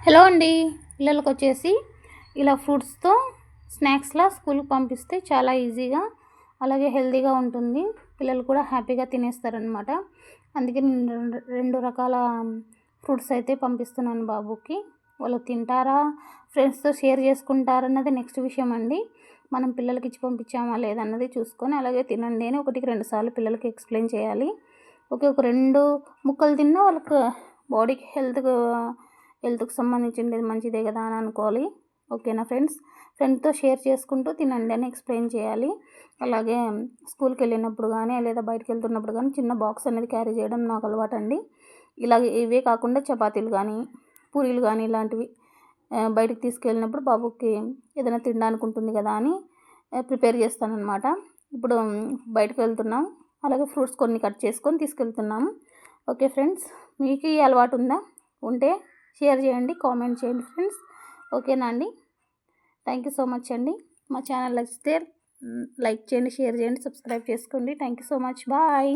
Hello అండి. పిల్లలకొచ్చేసి ఇలా ఫ్రూట్స్‌తో స్నాక్స్‌లా స్కూల్‌కి పంపిస్తే చాలా ఈజీగా, అలాగే హెల్తీగా ఉంటుంది. పిల్లలు కూడా హ్యాపీగా తినేస్తారనమాట. అందుకే నేను 2 రకాల ఫ్రూట్స్ అయితే పంపిస్తున్నాను బాబుకి. వాళ్ళు తింటారా, ఫ్రెండ్స్‌తో షేర్ చేసుకుంటారన్నది నెక్స్ట్ విషయం అండి. మనం పిల్లలకిచ్చి పంపించామా లేదన్నది చూసుకొని, అలాగే తినండి అని 1కి 2 సార్లు పిల్లలకి ఎక్స్‌ప్లెయిన్ చేయాలి. ఒక 2 ముక్కలు తిన్నా వాళ్ళకి బాడీకి హెల్త్‌కి సంబంధించింది మంచిదే కదా అని అనుకోవాలి. ఓకేనా ఫ్రెండ్స్? ఫ్రెండ్‌తో షేర్ చేసుకుంటూ తినండి అని ఎక్స్‌ప్లెయిన్ చేయాలి. అలాగే స్కూల్‌కి వెళ్ళినప్పుడు కానీ, లేదా బయటికి వెళ్తున్నప్పుడు కానీ చిన్న బాక్స్ అనేది క్యారీ చేయడం నాకు అలవాటండి. ఇలాగే ఇవే కాకుండా చపాతీలు కానీ, పూరీలు కానీ ఇలాంటివి బయటికి తీసుకెళ్ళినప్పుడు బాబుకి ఏదైనా తినడానికి ఉంటుంది కదా అని ప్రిపేర్ చేస్తానన్నమాట. ఇప్పుడు బయటకు వెళ్తున్నాం, అలాగే ఫ్రూట్స్ కొన్ని కట్ చేసుకొని తీసుకెళ్తున్నాము. ఓకే ఫ్రెండ్స్, మీకు ఈ అలవాటు ఉందా? ఉంటే షేర్ చేయండి, కామెంట్ చేయండి ఫ్రెండ్స్. ఓకేనా అండి? థ్యాంక్ యూ సో మచ్ అండి. మా ఛానల్ నచ్చితే లైక్ చేయండి, షేర్ చేయండి, సబ్స్క్రైబ్ చేసుకోండి. Thank you so much. Bye.